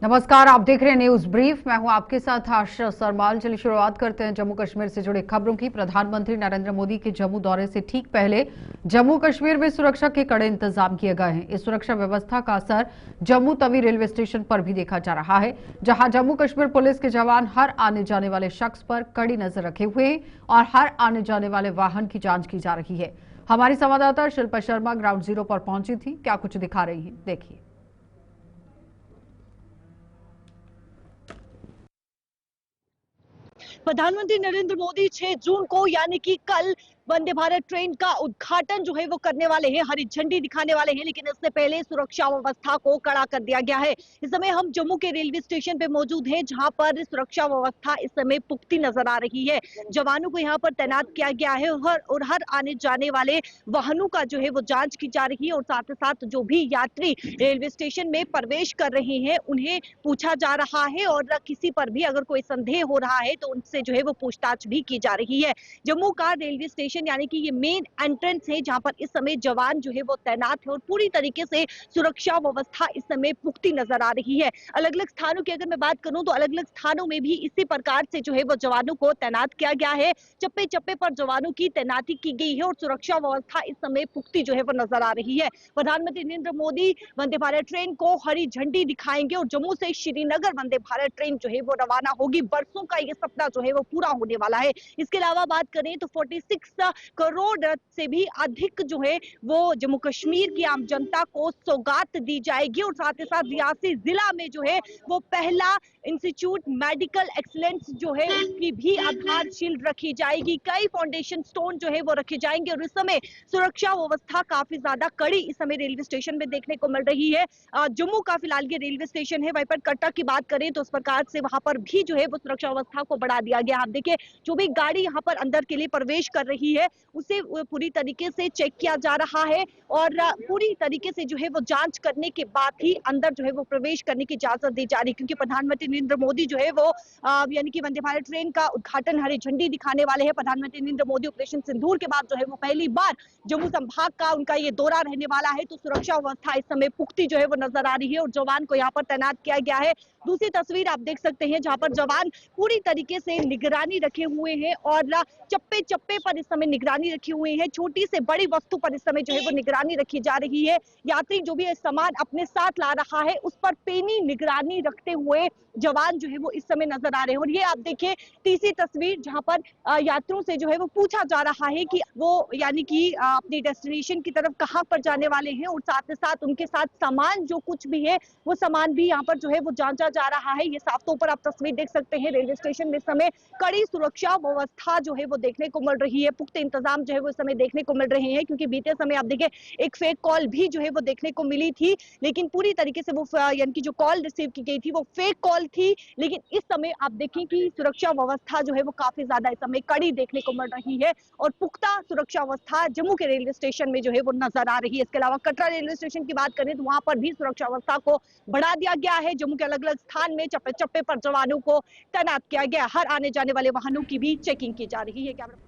नमस्कार, आप देख रहे हैं न्यूज ब्रीफ। मैं हूं आपके साथ आशा सरमाल। चलिए शुरुआत करते हैं जम्मू कश्मीर से जुड़ी खबरों की। प्रधानमंत्री नरेंद्र मोदी के जम्मू दौरे से ठीक पहले जम्मू कश्मीर में सुरक्षा के कड़े इंतजाम किए गए हैं। इस सुरक्षा व्यवस्था का असर जम्मू तवी रेलवे स्टेशन पर भी देखा जा रहा है, जहां जम्मू कश्मीर पुलिस के जवान हर आने जाने वाले शख्स पर कड़ी नजर रखे हुए हैं और हर आने जाने वाले वाहन की जांच की जा रही है। हमारी संवाददाता शिल्पा शर्मा ग्राउंड जीरो पर पहुंची थी, क्या कुछ दिखा रही है, देखिए। प्रधानमंत्री नरेंद्र मोदी 6 जून को यानी कि कल वंदे भारत ट्रेन का उद्घाटन जो है वो करने वाले हैं, हरी झंडी दिखाने वाले हैं। लेकिन इससे पहले सुरक्षा व्यवस्था को कड़ा कर दिया गया है। इस समय हम जम्मू के रेलवे स्टेशन पे मौजूद हैं, जहां पर सुरक्षा व्यवस्था इस समय पुख्ती नजर आ रही है। जवानों को यहां पर तैनात किया गया है और हर आने जाने वाले वाहनों का जो है वो जांच की जा रही है। और साथ ही साथ जो भी यात्री रेलवे स्टेशन में प्रवेश कर रहे हैं उन्हें पूछा जा रहा है, और किसी पर भी अगर कोई संदेह हो रहा है तो उनसे जो है वो पूछताछ भी की जा रही है। जम्मू का रेलवे स्टेशन यानी कि ये मेन एंट्रेंस है, जहां पर इस समय जवान जो है वो तैनात है और पूरी तरीके से सुरक्षा व्यवस्था इस समय पुख्ती नजर आ रही है। अलग अलग स्थानों की अगर मैं बात करूं तो अलग अलग स्थानों में भी इसी प्रकार से जो है वो जवानों को तैनात किया गया है। चप्पे चप्पे पर जवानों की तैनाती की गई है और सुरक्षा व्यवस्था इस समय पुख्ती जो है वो नजर आ रही है। प्रधानमंत्री नरेंद्र मोदी वंदे भारत ट्रेन को हरी झंडी दिखाएंगे और जम्मू से श्रीनगर वंदे भारत ट्रेन जो है वो रवाना होगी। बरसों का ये सपना जो है वो पूरा होने वाला है। इसके अलावा बात करें तो 46 करोड़ से भी अधिक जो है वो जम्मू कश्मीर की आम जनता को सौगात दी जाएगी। और साथ ही साथ रियासी जिला में जो है वो पहला इंस्टीट्यूट मेडिकल एक्सीलेंस जो है उसकी भी आधारशिल रखी जाएगी। कई फाउंडेशन स्टोन जो है वो रखे जाएंगे। और इस समय सुरक्षा व्यवस्था काफी ज्यादा कड़ी इस समय रेलवे स्टेशन में देखने को मिल रही है। जम्मू का फिलहाल ये रेलवे स्टेशन है। वहीं पर कटरा की बात करें तो उस प्रकार से वहां पर भी जो है वो सुरक्षा व्यवस्था को बढ़ा दिया गया। आप देखिए, जो भी गाड़ी यहाँ पर अंदर के लिए प्रवेश कर रही है उसे पूरी तरीके से चेक किया जा रहा है और पूरी तरीके से जो है वो जांच करने के बाद ही अंदर जो है वो प्रवेश करने की इजाजत दी जा रही है। क्योंकि प्रधानमंत्री नरेंद्र मोदी जो है वो यानी कि वंदे भारत ट्रेन का उद्घाटन हरी झंडी दिखाने वाले हैं। प्रधानमंत्री नरेंद्र मोदी ऑपरेशन सिंदूर के बाद जो है वो पहली बार जम्मू संभाग का उनका ये दौरा रहने वाला है। तो सुरक्षा व्यवस्था इस समय पुख्ती जो है वो नजर आ रही है और जवान को यहाँ पर तैनात किया गया है। दूसरी तस्वीर आप देख सकते हैं जहां पर जवान पूरी तरीके से निगरानी रखे हुए हैं और चप्पे चप्पे पर इस समय निगरानी रखी हुई है। छोटी से बड़ी वस्तु पर इस समय जो है वो निगरानी रखी जा रही है। यात्री जो भी सामान अपने साथ ला रहा है उस पर पैनी निगरानी रखते हुए जवान जो है वो इस समय नजर आ रहे हैं। और ये आप देखिए तीसरी तस्वीर जहां पर यात्रियों से जो है वो पूछा जा रहा है कि वो यानी कि अपनी डेस्टिनेशन की तरफ कहां पर जाने वाले हैं और साथ ही साथ उनके साथ सामान जो कुछ भी है वो सामान भी यहाँ पर जो है वो जांचा जा रहा है। ये साफ तौर पर आप तस्वीर देख सकते हैं। रेलवे स्टेशन में इस समय कड़ी सुरक्षा व्यवस्था जो है वो देखने को मिल रही है। पुख्ते इंतजाम जो है वो इस समय देखने को मिल रहे हैं। क्योंकि बीते समय आप देखिए एक फेक कॉल भी जो है वो देखने को मिली थी, लेकिन पूरी तरीके से वो यानी कि जो कॉल रिसीव की गई थी वो फेक कॉल थी। लेकिन इस समय आप देखें कि सुरक्षा व्यवस्था जो है वो काफी ज्यादा इस समय कड़ी देखने को मिल रही है और पुख्ता सुरक्षा व्यवस्था जम्मू के रेलवे स्टेशन में जो है वो नजर आ रही है। इसके अलावा कटरा रेलवे स्टेशन की बात करें तो वहां पर भी सुरक्षा व्यवस्था को बढ़ा दिया गया है। जम्मू के अलग अलग स्थान में चप्पे चप्पे पर जवानों को तैनात किया गया। हर आने जाने वाले वाहनों की भी चेकिंग की जा रही है।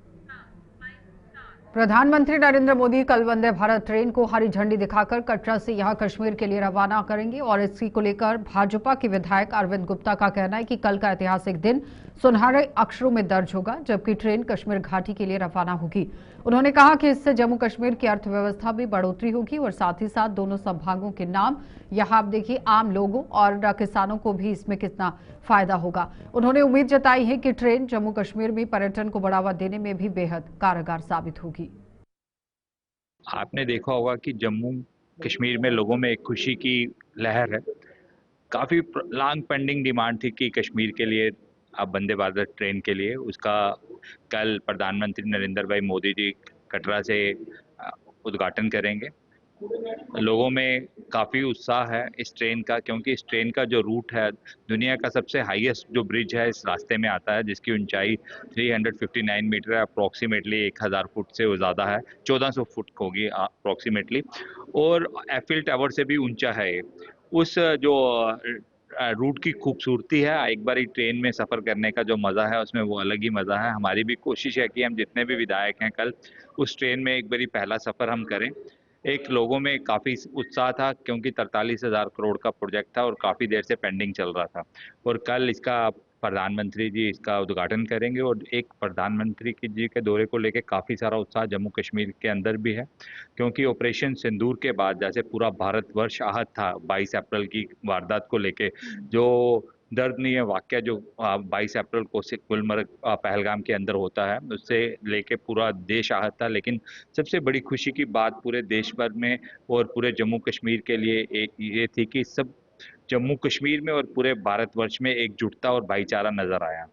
प्रधानमंत्री नरेंद्र मोदी कल वंदे भारत ट्रेन को हरी झंडी दिखाकर कटरा से यहां कश्मीर के लिए रवाना करेंगे और इसी को लेकर भाजपा के विधायक अरविंद गुप्ता का कहना है कि कल का ऐतिहासिक दिन सुनहरे अक्षरों में दर्ज होगा, जबकि ट्रेन कश्मीर घाटी के लिए रवाना होगी। उन्होंने कहा कि इससे जम्मू कश्मीर की अर्थव्यवस्था भी बढ़ोतरी होगी और साथ ही साथ दोनों संभागों के नाम यहाँ आप देखिए आम लोगों और किसानों को भी इसमें कितना फायदा होगा। उन्होंने उम्मीद जताई है कि ट्रेन जम्मू कश्मीर में पर्यटन को बढ़ावा देने में भी बेहद कारगर साबित होगी। आपने देखा होगा कि जम्मू कश्मीर में लोगों में एक खुशी की लहर है। काफ़ी लॉन्ग पेंडिंग डिमांड थी कि कश्मीर के लिए अब वंदे भारत ट्रेन के लिए उसका कल प्रधानमंत्री नरेंद्र भाई मोदी जी कटरा से उद्घाटन करेंगे। लोगों में काफ़ी उत्साह है इस ट्रेन का, क्योंकि इस ट्रेन का जो रूट है दुनिया का सबसे हाईएस्ट जो ब्रिज है इस रास्ते में आता है, जिसकी ऊंचाई 359 मीटर है, अप्रॉक्सीमेटली 1000 फुट से ज़्यादा है, 1400 फुट होगी अप्रॉक्सीमेटली, और एफिल टावर से भी ऊंचा है ये। उस जो रूट की खूबसूरती है, एक बार ट्रेन में सफ़र करने का जो मज़ा है उसमें वो अलग ही मज़ा है। हमारी भी कोशिश है कि हम जितने भी विधायक हैं कल उस ट्रेन में एक बारी पहला सफ़र हम करें। एक लोगों में काफ़ी उत्साह था क्योंकि 43,000 करोड़ का प्रोजेक्ट था और काफ़ी देर से पेंडिंग चल रहा था। और कल इसका प्रधानमंत्री जी इसका उद्घाटन करेंगे और एक प्रधानमंत्री जी के दौरे को लेके काफ़ी सारा उत्साह जम्मू कश्मीर के अंदर भी है, क्योंकि ऑपरेशन सिंदूर के बाद जैसे पूरा भारतवर्ष आहत था 22 अप्रैल की वारदात को लेके, जो दर्दनीय वाक़या जो 22 अप्रैल को गुलमर्ग पहलगाम के अंदर होता है, उससे लेके पूरा देश आहत था। लेकिन सबसे बड़ी खुशी की बात पूरे देश भर में और पूरे जम्मू कश्मीर के लिए एक ये थी कि सब जम्मू कश्मीर में और पूरे भारतवर्ष में एकजुटता और भाईचारा नजर आया,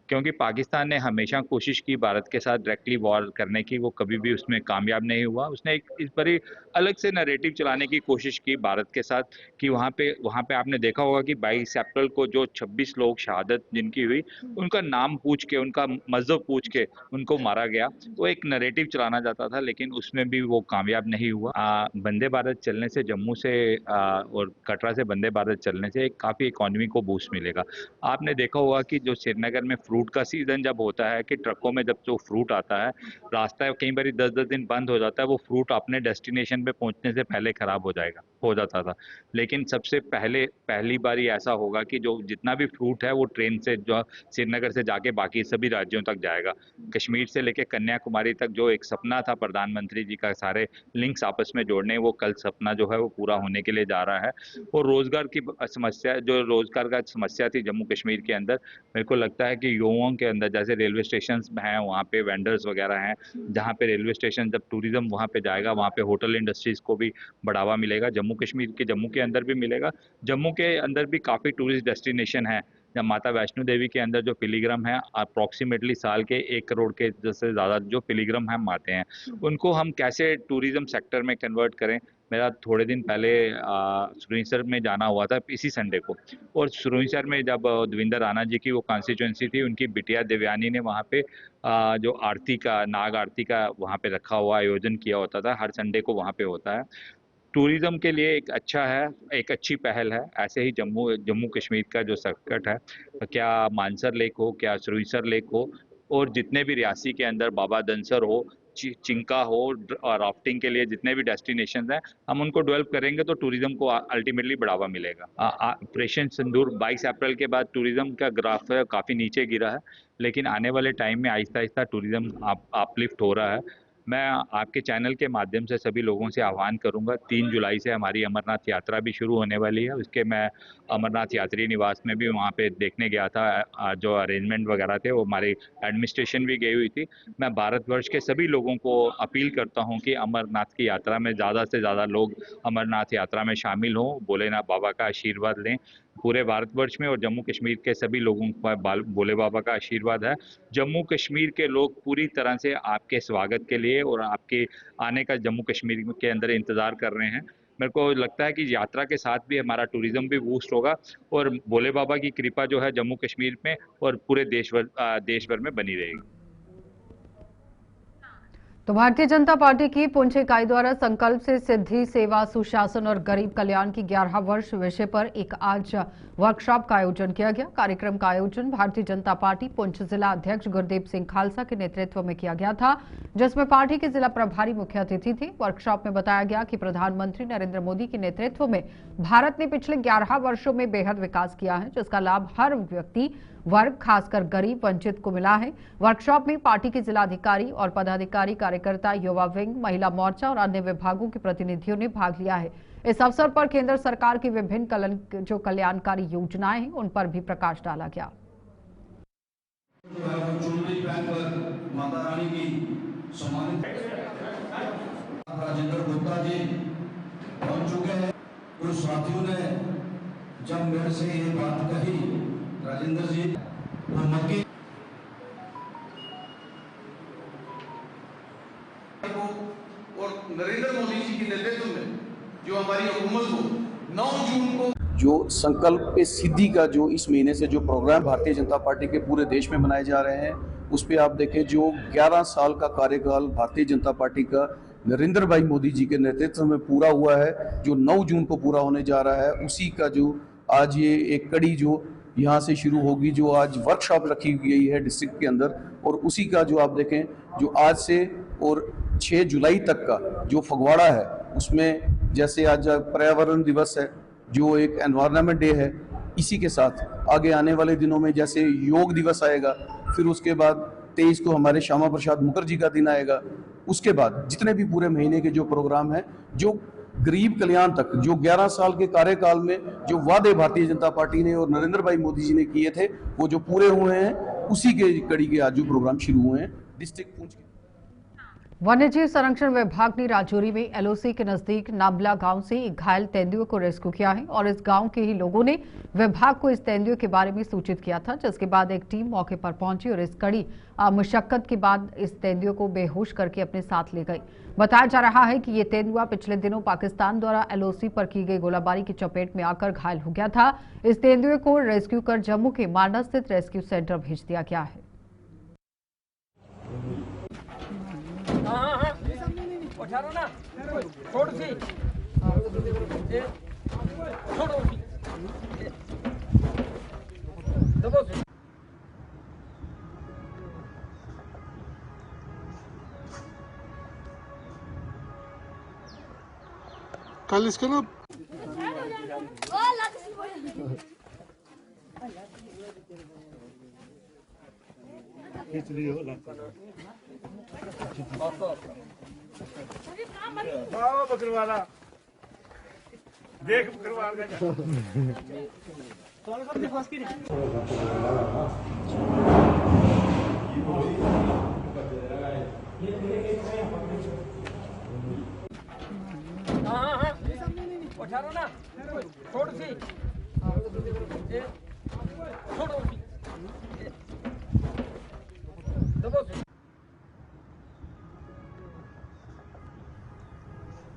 क्योंकि पाकिस्तान ने हमेशा कोशिश की भारत के साथ डायरेक्टली वॉर करने की, वो कभी भी उसमें कामयाब नहीं हुआ। उसने एक इस पर ही अलग से नैरेटिव चलाने की कोशिश की भारत के साथ कि वहाँ पे आपने देखा होगा कि 22 अप्रैल को जो 26 लोग शहादत जिनकी हुई, उनका नाम पूछ के, उनका मजहब पूछ के उनको मारा गया। वो एक नैरेटिव चलाना चाहता था, लेकिन उसमें भी वो कामयाब नहीं हुआ। वंदे भारत चलने से जम्मू से और कटरा से वंदे भारत चलने से काफ़ी इकोनॉमी को बूस्ट मिलेगा। आपने देखा होगा कि जो श्रीनगर में फ्रूट का सीज़न जब होता है कि ट्रकों में जब जो फ्रूट आता है, रास्ता कई बार 10-10 दिन बंद हो जाता है, वो फ्रूट अपने डेस्टिनेशन पे पहुंचने से पहले खराब हो जाता था। लेकिन सबसे पहली बार ऐसा होगा कि जो जितना भी फ्रूट है वो ट्रेन से जो श्रीनगर से जाके बाकी सभी राज्यों तक जाएगा। कश्मीर से लेके कन्याकुमारी तक जो एक सपना था प्रधानमंत्री जी का सारे लिंक्स आपस में जोड़ने, वो कल सपना जो है वो पूरा होने के लिए जा रहा है। और रोजगार का समस्या थी जम्मू कश्मीर के अंदर, मेरे को लगता है कि युवाओं के अंदर जैसे रेलवे स्टेशन हैं, वहाँ पे वेंडर्स वगैरह हैं, जहाँ पे रेलवे स्टेशन जब टूरिज्म वहाँ पे जाएगा, वहाँ पे होटल इंडस्ट्रीज को भी बढ़ावा मिलेगा। जम्मू के अंदर भी मिलेगा। जम्मू के अंदर भी काफ़ी टूरिस्ट डेस्टिनेशन है। जब माता वैष्णो देवी के अंदर जो पिलीग्रम है, अप्रॉक्सीमेटली साल के 1 करोड़ के से ज़्यादा जो पिलीग्रम हम आते हैं, उनको हम कैसे टूरिज्म सेक्टर में कन्वर्ट करें। मेरा थोड़े दिन पहले सुरिंसर में जाना हुआ था इसी संडे को, और सुरिंसर में जब देवेंद्र राणा जी की वो कॉन्स्टिट्यूंसी थी, उनकी बिटिया देवयानी ने वहाँ पे जो नाग आरती का वहाँ पे रखा हुआ आयोजन किया होता था, हर संडे को वहाँ पे होता है। टूरिज्म के लिए एक अच्छा है, एक अच्छी पहल है। ऐसे ही जम्मू कश्मीर का जो संकट है, क्या मानसर लेक हो, क्या सुरिंसर लेक हो, और जितने भी रियासी के अंदर बाबा धनसर हो, चिंका हो, राफ्टिंग के लिए जितने भी डेस्टिनेशन हैं, हम उनको डेवलप करेंगे तो टूरिज्म को अल्टीमेटली बढ़ावा मिलेगा। ऑपरेशन सिंदूर 22 अप्रैल के बाद टूरिज्म का ग्राफ है काफ़ी नीचे गिरा है, लेकिन आने वाले टाइम में आहिस्ता आहिस्ता टूरिज्म अपलिफ्ट हो रहा है। मैं आपके चैनल के माध्यम से सभी लोगों से आह्वान करूंगा, 3 जुलाई से हमारी अमरनाथ यात्रा भी शुरू होने वाली है। उसके मैं अमरनाथ यात्री निवास में भी वहाँ पे देखने गया था, जो अरेंजमेंट वगैरह थे वो हमारी एडमिनिस्ट्रेशन भी गई हुई थी। मैं भारतवर्ष के सभी लोगों को अपील करता हूँ कि अमरनाथ की यात्रा में ज़्यादा से ज़्यादा लोग अमरनाथ यात्रा में शामिल हों, भोलेनाथ बाबा का आशीर्वाद लें। पूरे भारतवर्ष में और जम्मू कश्मीर के सभी लोगों पर भोले बाबा का आशीर्वाद है। जम्मू कश्मीर के लोग पूरी तरह से आपके स्वागत के लिए और आपके आने का जम्मू कश्मीर के अंदर इंतज़ार कर रहे हैं। मेरे को लगता है कि यात्रा के साथ भी हमारा टूरिज्म भी बूस्ट होगा और भोले बाबा की कृपा जो है जम्मू कश्मीर में और पूरे देश भर में बनी रहेगी। तो भारतीय जनता पार्टी की पुंछ इकाई द्वारा संकल्प से सिद्धि, सेवा, सुशासन और गरीब कल्याण की 11 वर्ष विषय पर एक आज वर्कशॉप का आयोजन किया गया। कार्यक्रम का आयोजन भारतीय जनता पार्टी पुंछ जिला अध्यक्ष गुरदीप सिंह खालसा के नेतृत्व में किया गया था, जिसमें पार्टी के जिला प्रभारी मुख्य अतिथि थे। वर्कशॉप में बताया गया कि प्रधानमंत्री नरेंद्र मोदी के नेतृत्व में भारत ने पिछले 11 वर्षों में बेहद विकास किया है, जिसका लाभ हर व्यक्ति वर्ग, खासकर गरीब वंचित को मिला है। वर्कशॉप में पार्टी के जिलाधिकारी और पदाधिकारी, कार्यकर्ता, युवा विंग, महिला मोर्चा और अन्य विभागों के प्रतिनिधियों ने भाग लिया है। इस अवसर पर केंद्र सरकार की विभिन्न जो कल्याणकारी योजनाएं हैं, उन पर भी प्रकाश डाला गया। माता रानी की सम्मानित राजेंद्र गुप्ता जी पहुंच चुके हैं। कुछ साथियों ने जब मेरे से ये बात कही, राजेंद्र जी वो मक्की और नरेंद्र मोदी जी के नेतृत्व में जो हमारी हुकूमत को 9 जून को जो संकल्प पे सिद्धि का जो इस महीने से जो प्रोग्राम भारतीय जनता पार्टी के पूरे देश में बनाए जा रहे हैं, उस पे आप देखें जो 11 साल का कार्यकाल भारतीय जनता पार्टी का नरेंद्र भाई मोदी जी के नेतृत्व में पूरा हुआ है, जो 9 जून को पूरा होने जा रहा है, उसी का जो आज ये एक कड़ी जो यहाँ से शुरू होगी, जो आज वर्कशॉप रखी गई है डिस्ट्रिक्ट के अंदर, और उसी का जो आप देखें जो आज से और 6 जुलाई तक का जो फगवाड़ा है उसमें जैसे आज पर्यावरण दिवस है, जो एक एनवायरनमेंट डे है, इसी के साथ आगे आने वाले दिनों में जैसे योग दिवस आएगा, फिर उसके बाद 23 को हमारे श्यामा प्रसाद मुखर्जी का दिन आएगा। उसके बाद जितने भी पूरे महीने के जो प्रोग्राम हैं, जो गरीब कल्याण तक, जो 11 साल के कार्यकाल में जो वादे भारतीय जनता पार्टी ने और नरेंद्र भाई मोदी जी ने किए थे, वो जो पूरे हुए हैं, उसी के कड़ी के आज जो प्रोग्राम शुरू हुए हैं डिस्ट्रिक्ट पुंछ के। वन्यजीव संरक्षण विभाग ने राजौरी में एलओसी के नजदीक नामला गांव से एक घायल तेंदुए को रेस्क्यू किया है और इस गांव के ही लोगों ने विभाग को इस तेंदुए के बारे में सूचित किया था, जिसके बाद एक टीम मौके पर पहुंची और इस कड़ी मशक्कत के बाद इस तेंदुए को बेहोश करके अपने साथ ले गई। बताया जा रहा है कि ये तेंदुआ पिछले दिनों पाकिस्तान द्वारा एलओसी पर की गई गोलाबारी की चपेट में आकर घायल हो गया था। इस तेंदुए को रेस्क्यू कर जम्मू के मांडा स्थित रेस्क्यू सेंटर भेज दिया गया है। कल इसके ना बकरवाला देख बकरवाल ना छोड़ सी छोड़ो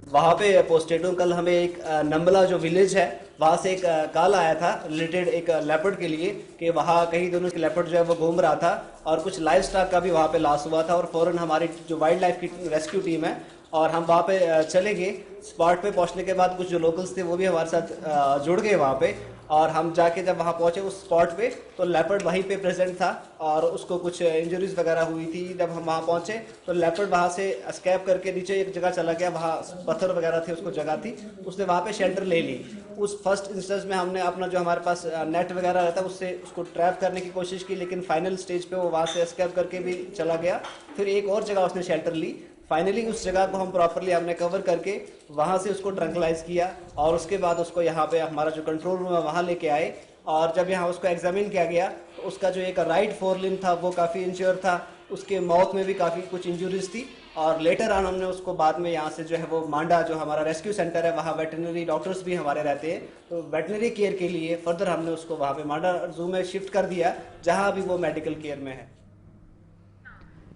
वहाँ पे पोस्टेड हूँ। कल हमें एक नंबला जो विलेज है वहाँ से एक कॉल आया था रिलेटेड एक लेपर्ड के लिए कि वहाँ कहीं दोनों के लेपर्ड जो है वो घूम रहा था और कुछ लाइव स्टॉक का भी वहाँ पे लॉस हुआ था और फौरन हमारी जो वाइल्ड लाइफ की रेस्क्यू टीम है और हम वहाँ पे चले गए। स्पॉट पे पहुँचने के बाद कुछ जो लोकल्स थे वो भी हमारे साथ जुड़ गए वहाँ पे और हम जाके जब वहाँ पहुँचे उस स्पॉट पे तो लेपर्ड वहीं पे प्रेजेंट था और उसको कुछ इंजरीज वगैरह हुई थी। जब हम वहाँ पहुँचे तो लेपर्ड वहाँ से एस्केप करके नीचे एक जगह चला गया, वहाँ पत्थर वगैरह थे, उसको जगह थी, उसने वहाँ पे शेल्टर ले ली। उस फर्स्ट इंस्टेंस में हमने अपना जो हमारे पास नेट वगैरह रहता है उससे उसको ट्रैप करने की कोशिश की, लेकिन फाइनल स्टेज पे वो वहाँ से एस्केप करके भी चला गया। फिर एक और जगह उसने शेल्टर ली। फाइनली उस जगह को हम प्रॉपरली हमने कवर करके वहाँ से उसको ट्रंकलाइज किया और उसके बाद उसको यहाँ पे हमारा जो कंट्रोल रूम है वहाँ लेके आए और जब यहाँ उसको एग्जामिन किया गया तो उसका जो एक राइट फोरलिम्ब था वो काफ़ी इंश्योर था, उसके माउथ में भी काफ़ी कुछ इंजुरीज थी और लेटर ऑन हमने उसको बाद में यहाँ से जो है वो मांडा जो हमारा रेस्क्यू सेंटर है वहाँ वेटरनरी डॉक्टर्स भी हमारे रहते हैं, तो वेटरनरी केयर के लिए फर्दर हमने उसको वहाँ पे मांडा जू में शिफ्ट कर दिया जहाँ अभी वो मेडिकल केयर में है।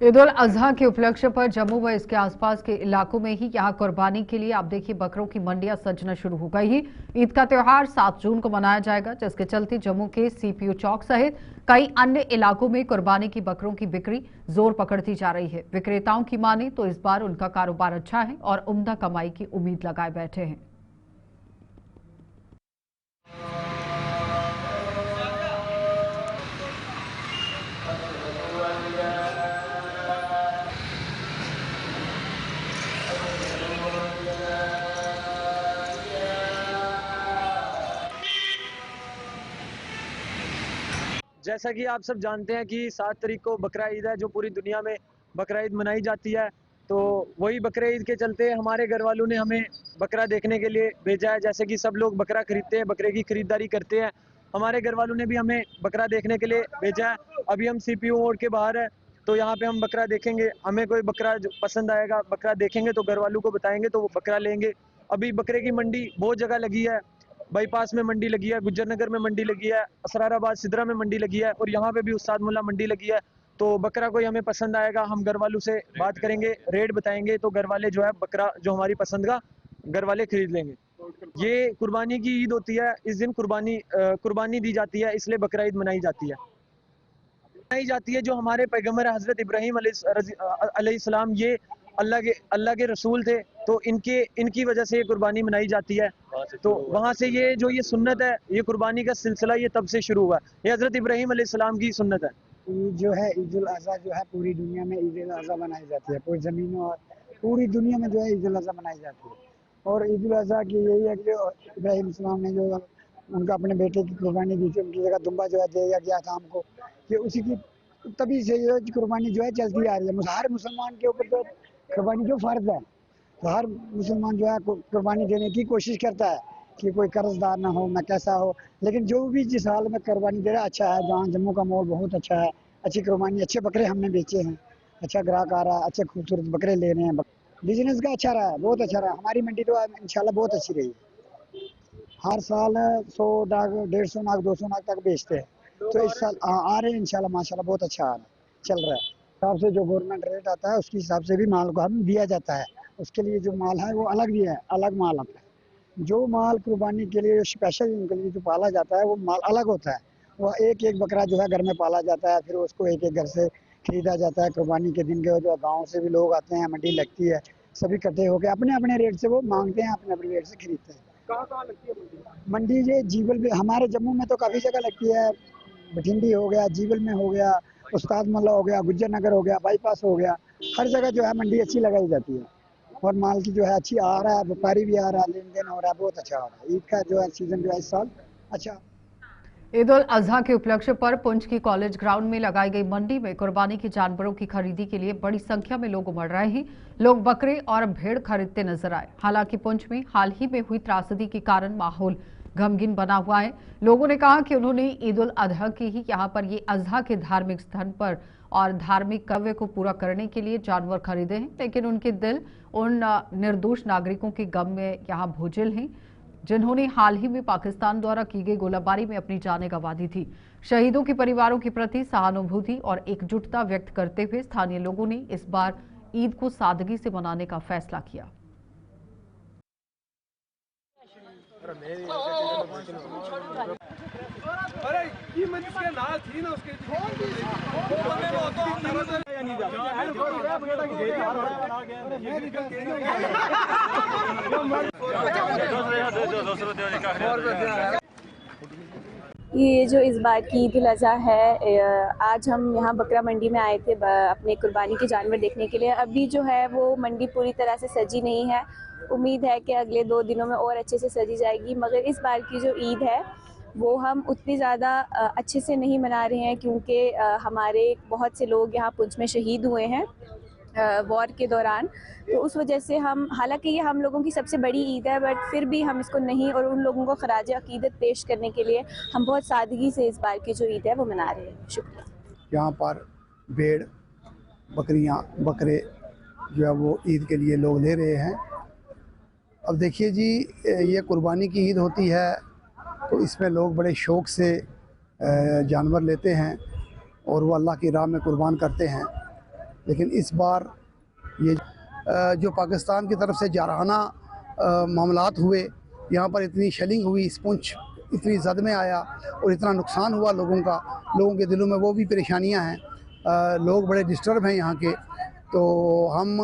ईद उल अजहा के उपलक्ष्य पर जम्मू व इसके आसपास के इलाकों में ही यहां कुर्बानी के लिए आप देखिए बकरों की मंडियां सजना शुरू हो गई। ईद का त्योहार 7 जून को मनाया जाएगा, जिसके चलते जम्मू के सीपीयू चौक सहित कई अन्य इलाकों में कुर्बानी की बकरों की बिक्री जोर पकड़ती जा रही है। विक्रेताओं की माने तो इस बार उनका कारोबार अच्छा है और उम्दा कमाई की उम्मीद लगाए बैठे हैं। जैसा कि आप सब जानते हैं कि 7 तारीख को बकरा ईद है, जो पूरी दुनिया में बकरा ईद मनाई जाती है। तो वही बकरा ईद के चलते हमारे घर वालों ने हमें बकरा देखने के लिए भेजा है। जैसे कि सब लोग बकरा खरीदते हैं, बकरे की खरीदारी करते हैं, हमारे घर वालों ने भी हमें बकरा देखने के लिए भेजा है। अभी हम सीपीयू मोड़ के बाहर है, तो यहाँ पे हम बकरा देखेंगे। हमें कोई बकरा जो पसंद आएगा, बकरा देखेंगे तो घर वालों को बताएंगे तो वो बकरा लेंगे। अभी बकरे की मंडी बहुत जगह लगी है, बाईपास में मंडी लगी है, गुज्जरनगर में मंडी लगी है, असराराबाद सिदरा में मंडी लगी है और यहाँ पे भी उस्ताद मुल्ला मंडी लगी है। तो बकरा कोई हमें पसंद आएगा, हम घर वालों से बात करेंगे, रेट बताएंगे तो घर वाले जो है बकरा जो हमारी पसंद का घर वाले खरीद लेंगे। ये कुर्बानी की ईद होती है, इस दिन कुर्बानी दी जाती है, इसलिए बकरा ईद मनाई जाती है। जो हमारे पैगम्बर हजरत इब्राहिम अलैहिस्सलाम ये अल्लाह के रसूल थे, तो इनकी वजह से ये कुर्बानी मनाई जाती है। तो वहाँ से ये सुन्नत है, ये कुर्बानी का सिलसिला ये तब से शुरू हुआ। ये हजरत इब्राहिम अलैहिस्सलाम की सुन्नत है। ईद जो है ईद उल अज़हा जो है पूरी दुनिया में ईद उल अज़हा मनाई जाती है, पूरी ज़मीनों और पूरी दुनिया में जो है ईद उल अज़हा मनाई जाती है। और ईद उल अज़हा की यही है कि जो इब्राहिम इस्लाम ने जो उनका अपने बेटे की कुर्बानी दी थी, उनकी जगह दुम्बा जो है दिया गया था हमको, कि उसी की तभी से ये कुर्बानी जो है चलती आ रही है। हर मुसलमान के ऊपर तो कुर्बानी जो फ़र्ज है, तो हर मुसलमान जो है कुर्बानी देने की कोशिश करता है कि कोई कर्जदार ना हो, ना कैसा हो, लेकिन जो भी जिस हाल में कुर्बानी दे रहा है अच्छा है। जहाँ जम्मू का माहौल बहुत अच्छा है, अच्छी कुर्बानी, अच्छे बकरे हमने बेचे हैं, अच्छा ग्राहक आ रहा है, अच्छे खूबसूरत बकरे ले रहे हैं। बिजनेस का अच्छा रहा है, बहुत अच्छा रहा। हमारी मंडी तो इंशाल्लाह बहुत अच्छी रही। हर साल 100 नाग, 150 नाग, 200 नाग तक बेचते हैं। तो इस साल आ रहे हैं इंशाल्लाह, माशाल्लाह बहुत अच्छा आ रहा है, चल रहा है। हिसाब से जो गवर्नमेंट रेट आता है उसके हिसाब से भी माल को हम दिया जाता है। उसके लिए जो माल है वो अलग दिया है, अलग माल आता है। जो माल कुर्बानी के लिए स्पेशल उनके लिए जो पाला जाता है वो माल अलग होता है। वो एक एक बकरा जो है घर में पाला जाता है, फिर उसको एक एक घर से खरीदा जाता है। कुर्बानी के दिन के जो गाँव से भी लोग आते हैं, मंडी लगती है, सभी इकट्ठे होकर अपने अपने रेट से वो मांगते हैं, अपने अपने रेट से खरीदते हैं। कहाँ लगती है मंडी? मंडी ये जीवल में, हमारे जम्मू में तो काफ़ी जगह लगती है। बठिंडी हो गया, जीवल में हो गया, उस्ताद मोहल्ला हो गया, गुज्जर नगर हो गया, बाईपास हो गया, हर जगह जो है मंडी अच्छी लगाई जाती है। और माल की जो है अच्छी आ रहा है, व्यापारी भी आ रहा है, लेन देन हो रहा है, बहुत अच्छा हो रहा है। ईद का जो है सीजन जो है इस साल अच्छा। ईद उल अजहा के उपलक्ष्य पर पुंछ की कॉलेज ग्राउंड में लगाई गई मंडी में कुर्बानी के जानवरों की खरीदी के लिए बड़ी संख्या में लोग उमड़ रहे हैं। लोग बकरे और भेड़ खरीदते नजर आए। हालांकि पुंछ में हाल ही में हुई त्रासदी के कारण माहौल गमगीन बना हुआ है। लोगों ने कहा कि उन्होंने ईद उल अजहा की ही यहाँ पर ये अजहा के धार्मिक स्थान पर और धार्मिक कर्तव्य को पूरा करने के लिए जानवर खरीदे हैं, लेकिन उनके दिल उन निर्दोष नागरिकों के गम में यहाँ बोझिल हैं जिन्होंने हाल ही में पाकिस्तान द्वारा की गई गोलाबारी में अपनी जानें गंवा दी थी। शहीदों के परिवारों के प्रति सहानुभूति और एकजुटता व्यक्त करते हुए स्थानीय लोगों ने इस बार ईद को सादगी से मनाने का फैसला किया। अरे ये मंच के नाल थी ना उसके ये जो इस बार की ईद उल अज़हा है, आज हम यहाँ बकरा मंडी में आए थे अपने कुर्बानी के जानवर देखने के लिए। अभी जो है वो मंडी पूरी तरह से सजी नहीं है। उम्मीद है कि अगले 2 दिनों में और अच्छे से सजी जाएगी। मगर इस बार की जो ईद है वो हम उतनी ज़्यादा अच्छे से नहीं मना रहे हैं, क्योंकि हमारे बहुत से लोग यहाँ पुंछ में शहीद हुए हैं वॉर के दौरान। तो उस वजह से हम, हालांकि ये हम लोगों की सबसे बड़ी ईद है, बट फिर भी हम इसको नहीं, और उन लोगों को खराज अकीदत पेश करने के लिए हम बहुत सादगी से इस बार की जो ईद है वो मना रहे हैं। शुक्रिया। यहाँ पर भेड़, बकरियाँ, बकरे जो है वो ईद के लिए लोग ले रहे हैं। अब देखिए जी, ये कुर्बानी की ईद होती है तो इसमें लोग बड़े शौक़ से जानवर लेते हैं और वो अल्लाह की राह में कुर्बान करते हैं। लेकिन इस बार ये जो पाकिस्तान की तरफ से जारहाना मामलात हुए, यहाँ पर इतनी शेलिंग हुई, इस पुंछ इतनी जद में आया और इतना नुकसान हुआ लोगों का, लोगों के दिलों में वो भी परेशानियाँ हैं, लोग बड़े डिस्टर्ब हैं यहाँ के। तो हम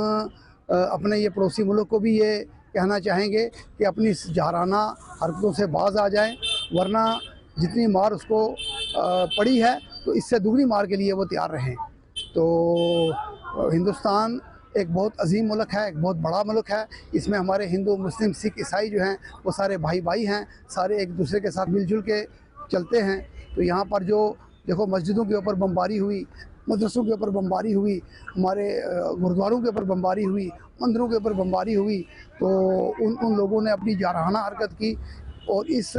अपने ये पड़ोसी मुल्क को भी ये कहना चाहेंगे कि अपनी इस जारहाना हरकतों से बाज आ जाएं, वरना जितनी मार उसको पड़ी है तो इससे दुगनी मार के लिए वो तैयार रहें। तो हिंदुस्तान एक बहुत अजीम मुल्क है, एक बहुत बड़ा मुल्क है। इसमें हमारे हिंदू, मुस्लिम, सिख, ईसाई जो हैं वो सारे भाई भाई हैं, सारे एक दूसरे के साथ मिलजुल के चलते हैं। तो यहाँ पर जो देखो मस्जिदों के ऊपर बमबारी हुई, मदरसों के ऊपर बमबारी हुई, हमारे गुरुद्वारों के ऊपर बमबारी हुई, मंदिरों के ऊपर बमबारी हुई, तो उन लोगों ने अपनी जारहाना हरकत की और इस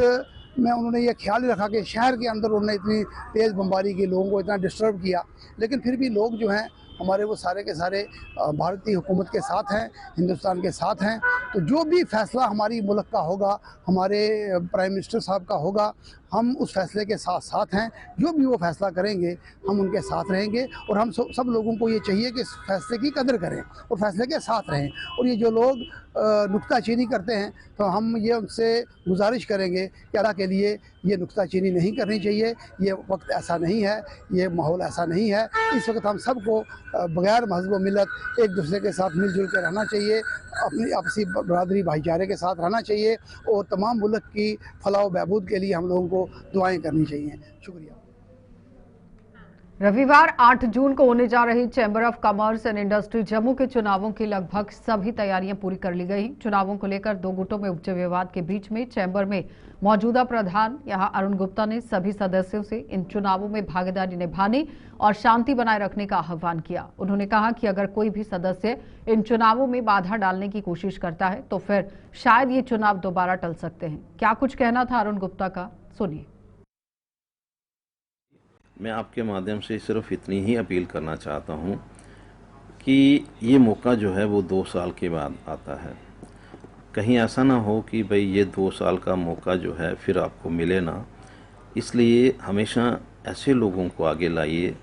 में उन्होंने ये ख्याल रखा कि शहर के अंदर उन्होंने इतनी तेज़ बमबारी की, लोगों को इतना डिस्टर्ब किया। लेकिन फिर भी लोग जो हैं हमारे वो सारे के सारे भारतीय हुकूमत के साथ हैं, हिंदुस्तान के साथ हैं। तो जो भी फ़ैसला हमारी मुल्क का होगा, हमारे प्राइम मिनिस्टर साहब का होगा, हम उस फैसले के साथ साथ हैं। जो भी वो फैसला करेंगे हम उनके साथ रहेंगे और हम सब लोगों को ये चाहिए कि इस फैसले की कदर करें और फैसले के साथ रहें। और ये जो लोग नुक्ताचीनी करते हैं तो हम ये उनसे गुजारिश करेंगे कि अल्लाह के लिए ये नुक्ताचीनी नहीं करनी चाहिए। ये वक्त ऐसा नहीं है, ये माहौल ऐसा नहीं है। इस वक्त हम सबको बग़ैर मज़हब व मिलत एक दूसरे के साथ मिलजुल कर रहना चाहिए, अपनी आपसी बरादरी भाईचारे के साथ रहना चाहिए और तमाम मुल्क की फलाह व बहबूद के लिए हम लोगों को दुआएं करनी चाहिए। शुक्रिया। रविवार 8 जून को होने जा रही chamber of commerce and industry Jammu के चुनावों की लगभग सभी तैयारियां पूरी कर ली गई। चुनावों को लेकर दो गुटों में उपजे विवाद के बीच में चैम्बर में मौजूदा प्रधान यहां अरुण गुप्ता ने सभी सदस्यों से इन चुनावों में भागीदारी निभाने और शांति बनाए रखने का आह्वान किया। उन्होंने कहा कि अगर कोई भी सदस्य इन चुनावों में बाधा डालने की कोशिश करता है तो फिर शायद ये चुनाव दोबारा टल सकते हैं। क्या कुछ कहना था अरुण गुप्ता का, सुनिए। मैं आपके माध्यम से सिर्फ इतनी ही अपील करना चाहता हूं कि ये मौका जो है वो 2 साल के बाद आता है। कहीं ऐसा ना हो कि भाई ये 2 साल का मौका जो है फिर आपको मिले ना। इसलिए हमेशा ऐसे लोगों को आगे लाइए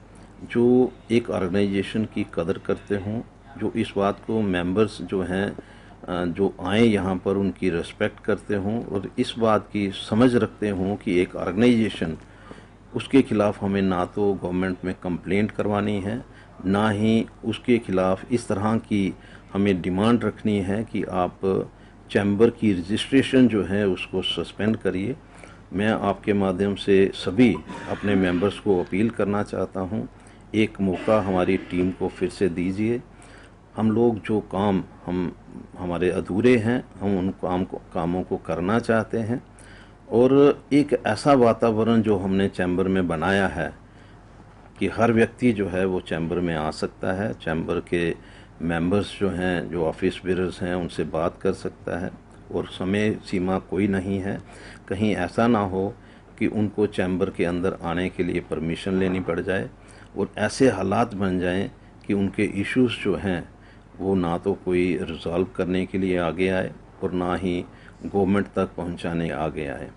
जो एक ऑर्गेनाइजेशन की कदर करते हों, जो इस बात को मेंबर्स जो हैं जो आए यहाँ पर उनकी रिस्पेक्ट करते हों और इस बात की समझ रखते हों कि एक ऑर्गेनाइजेशन उसके खिलाफ हमें ना तो गवर्नमेंट में कंप्लेंट करवानी है, ना ही उसके खिलाफ इस तरह की हमें डिमांड रखनी है कि आप चैम्बर की रजिस्ट्रेशन जो है उसको सस्पेंड करिए। मैं आपके माध्यम से सभी अपने मेंबर्स को अपील करना चाहता हूं, एक मौका हमारी टीम को फिर से दीजिए। हम लोग जो काम हमारे अधूरे हैं हम उन कामों को करना चाहते हैं और एक ऐसा वातावरण जो हमने चैम्बर में बनाया है कि हर व्यक्ति जो है वो चैम्बर में आ सकता है, चैम्बर के मेंबर्स जो हैं जो ऑफिस बेरर्स हैं उनसे बात कर सकता है और समय सीमा कोई नहीं है। कहीं ऐसा ना हो कि उनको चैम्बर के अंदर आने के लिए परमिशन लेनी पड़ जाए और ऐसे हालात बन जाएं कि उनके इश्यूज जो हैं वो ना तो कोई रिजॉल्व करने के लिए आगे आए और ना ही गवर्नमेंट तक पहुंचाने आगे आए।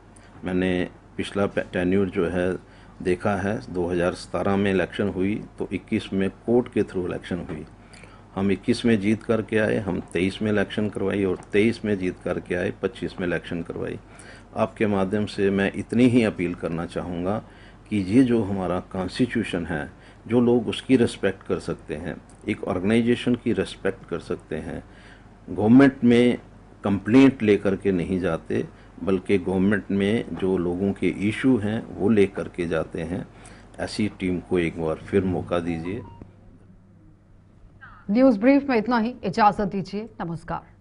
मैंने पिछला टेन्यूर जो है देखा है, 2017 में इलेक्शन हुई तो 21 में कोर्ट के थ्रू इलेक्शन हुई। हम 21 में जीत करके आए, हम 23 में इलेक्शन करवाई और 23 में जीत करके आए, 25 में इलेक्शन करवाई। आपके माध्यम से मैं इतनी ही अपील करना चाहूँगा कि ये जो हमारा कॉन्स्टिट्यूशन है, जो लोग उसकी रिस्पेक्ट कर सकते हैं, एक ऑर्गेनाइजेशन की रिस्पेक्ट कर सकते हैं, गवर्नमेंट में कंप्लेंट लेकर के नहीं जाते बल्कि गवर्नमेंट में जो लोगों के इशू हैं वो लेकर के जाते हैं, ऐसी टीम को एक बार फिर मौका दीजिए। न्यूज़ ब्रीफ में इतना ही, इजाजत दीजिए, नमस्कार।